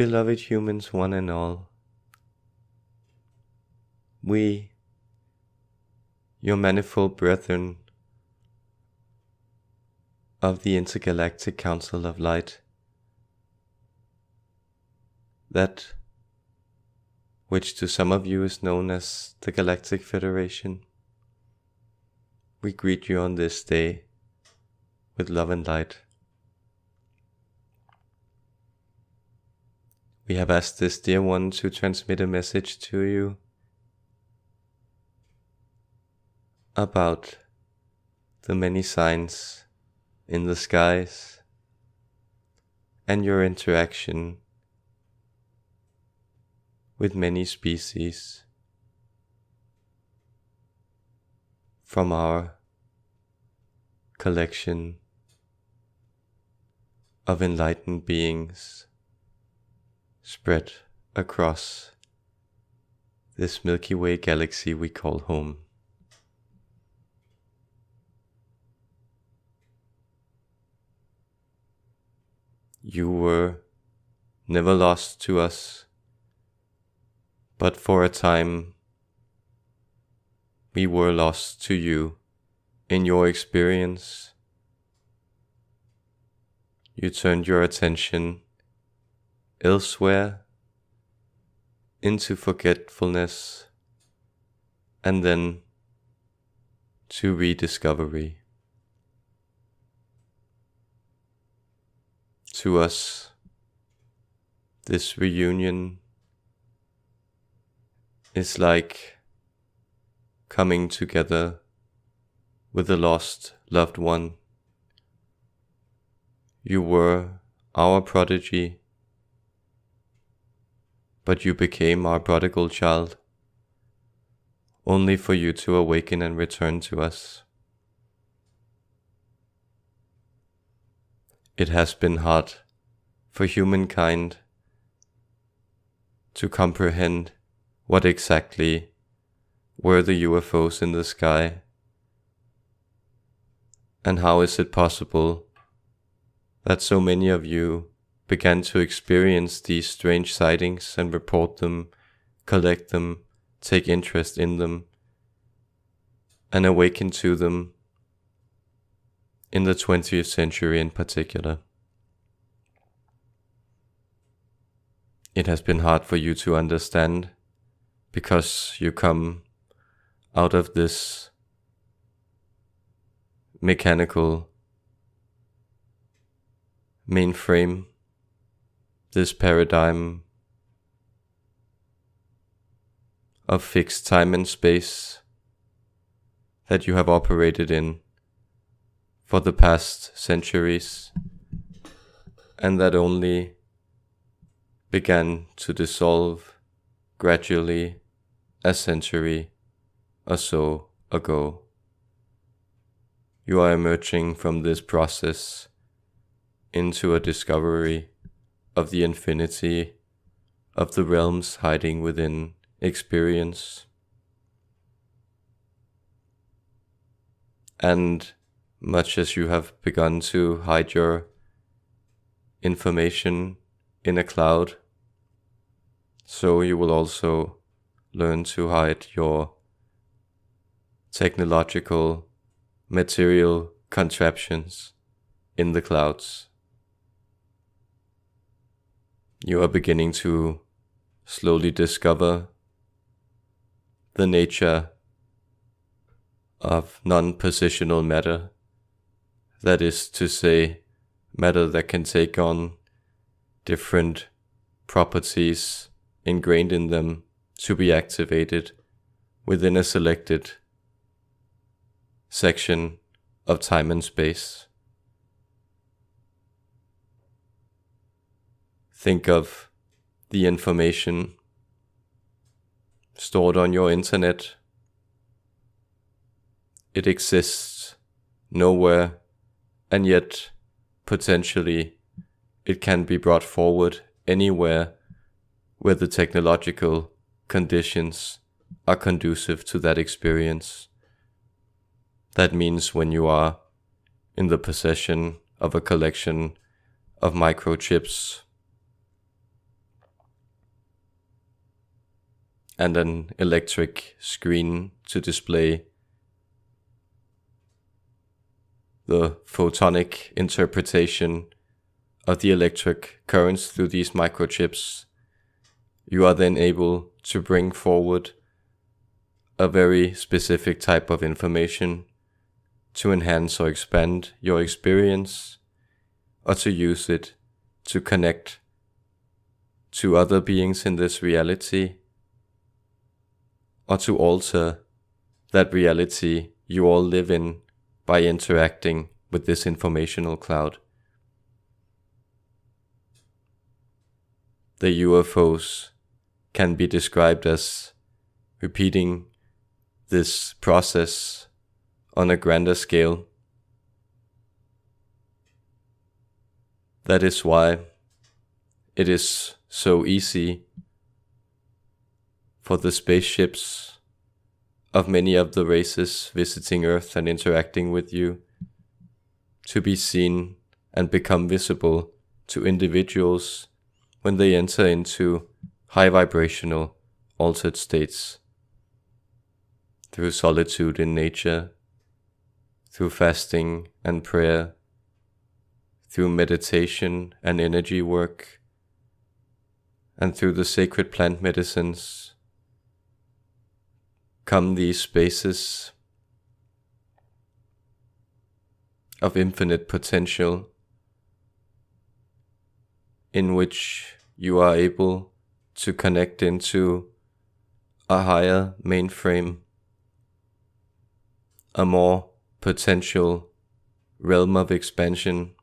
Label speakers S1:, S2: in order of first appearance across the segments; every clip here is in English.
S1: Beloved humans, one and all, we, your manifold brethren of the Intergalactic Council of Light, that which to some of you is known as the Galactic Federation, we greet you on this day with love and light. We have asked this dear one to transmit a message to you about the many signs in the skies and your interaction with many species from our collection of enlightened beings spread across this Milky Way galaxy we call home. You were never lost to us, but for a time we were lost to you in your experience. You turned your attention elsewhere into forgetfulness and then to rediscovery. To us, this reunion is like coming together with a lost loved one. You were our prodigy, but you became our prodigal child, only for you to awaken and return to us. It has been hard for humankind to comprehend what exactly were the UFOs in the sky, and how is it possible that so many of you began to experience these strange sightings and report them, collect them, take interest in them, and awaken to them in the 20th century in particular. It has been hard for you to understand because you come out of this mechanical mainframe, this paradigm of fixed time and space that you have operated in for the past centuries, and that only began to dissolve gradually a century or so ago. You are emerging from this process into a discovery of the infinity of the realms hiding within experience. And much as you have begun to hide your information in a cloud, so you will also learn to hide your technological, material contraptions in the clouds. You are beginning to slowly discover the nature of non-positional matter, that is to say, matter that can take on different properties ingrained in them to be activated within a selected section of time and space. Think of the information stored on your internet. It exists nowhere, and yet potentially it can be brought forward anywhere where the technological conditions are conducive to that experience. That means when you are in the possession of a collection of microchips and an electric screen to display the photonic interpretation of the electric currents through these microchips, you are then able to bring forward a very specific type of information to enhance or expand your experience, or to use it to connect to other beings in this reality, or to alter that reality you all live in by interacting with this informational cloud. The UFOs can be described as repeating this process on a grander scale. That is why it is so easy for the spaceships of many of the races visiting Earth and interacting with you to be seen and become visible to individuals when they enter into high vibrational altered states through solitude in nature, through fasting and prayer, through meditation and energy work, and through the sacred plant medicines, come these spaces of infinite potential in which you are able to connect into a higher mainframe, a more potential realm of expansion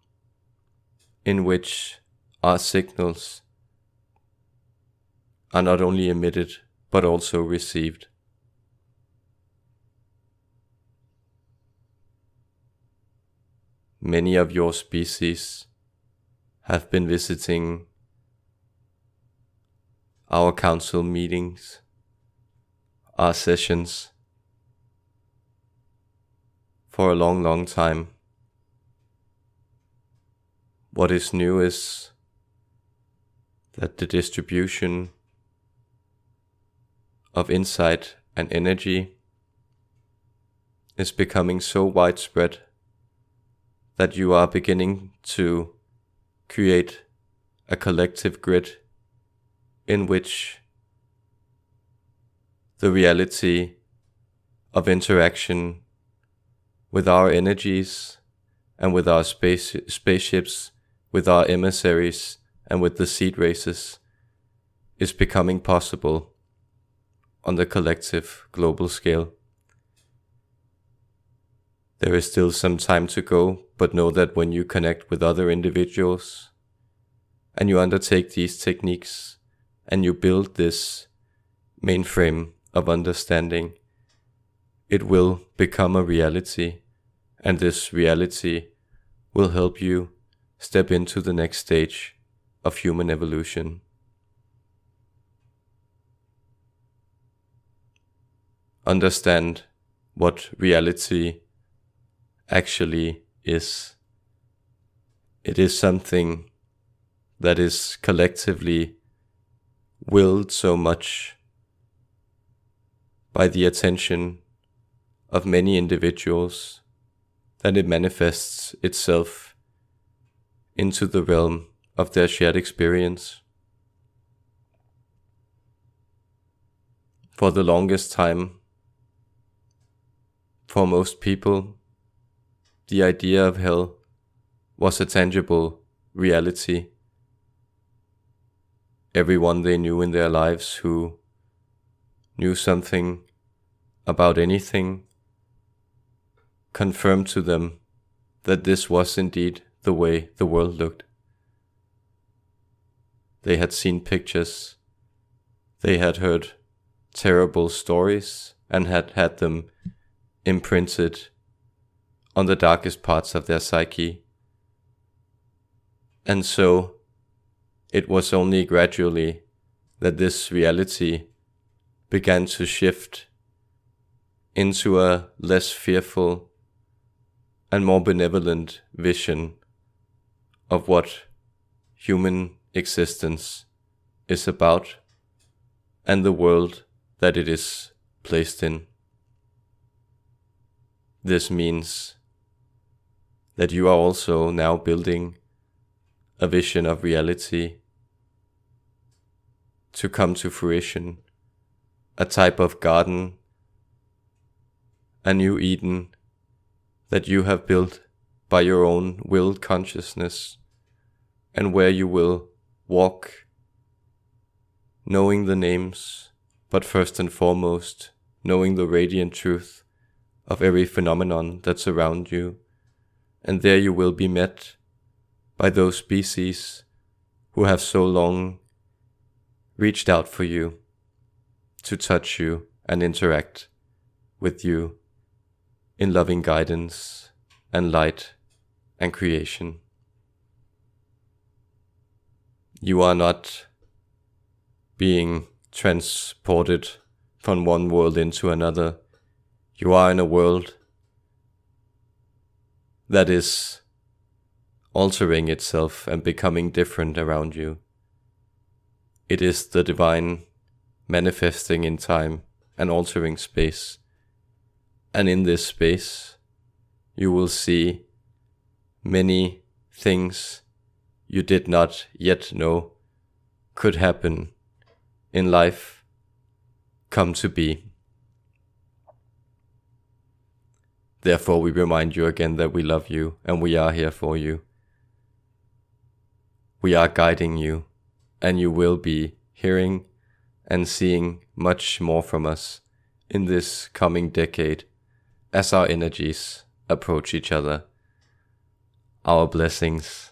S1: in which our signals are not only emitted but also received. Many of your species have been visiting our council meetings, our sessions, for a long, long time. What is new is that the distribution of insight and energy is becoming so widespread that you are beginning to create a collective grid in which the reality of interaction with our energies and with our spaceships, with our emissaries and with the seed races is becoming possible on the collective global scale. There is still some time to go, but know that when you connect with other individuals and you undertake these techniques and you build this mainframe of understanding, it will become a reality, and this reality will help you step into the next stage of human evolution. Understand what reality actually is. It is something that is collectively willed so much by the attention of many individuals that it manifests itself into the realm of their shared experience. For the longest time, for most people, the idea of hell was a tangible reality. Everyone they knew in their lives who knew something about anything confirmed to them that this was indeed the way the world looked. They had seen pictures, they had heard terrible stories, and had had them imprinted on the darkest parts of their psyche. And so it was only gradually that this reality began to shift into a less fearful and more benevolent vision of what human existence is about and the world that it is placed in. This means that you are also now building a vision of reality to come to fruition, a type of garden, a new Eden that you have built by your own willed consciousness, and where you will walk knowing the names, but first and foremost knowing the radiant truth of every phenomenon that's around you. And there you will be met by those species who have so long reached out for you, to touch you and interact with you in loving guidance and light and creation. You are not being transported from one world into another. You are in a world that is altering itself and becoming different around you. It is the divine manifesting in time and altering space. And in this space, you will see many things you did not yet know could happen in life come to be. Therefore, we remind you again that we love you and we are here for you. We are guiding you, and you will be hearing and seeing much more from us in this coming decade as our energies approach each other. Our blessings,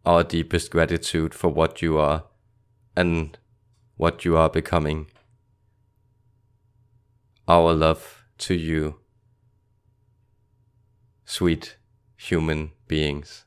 S1: our deepest gratitude for what you are and what you are becoming. Our love to you, sweet human beings.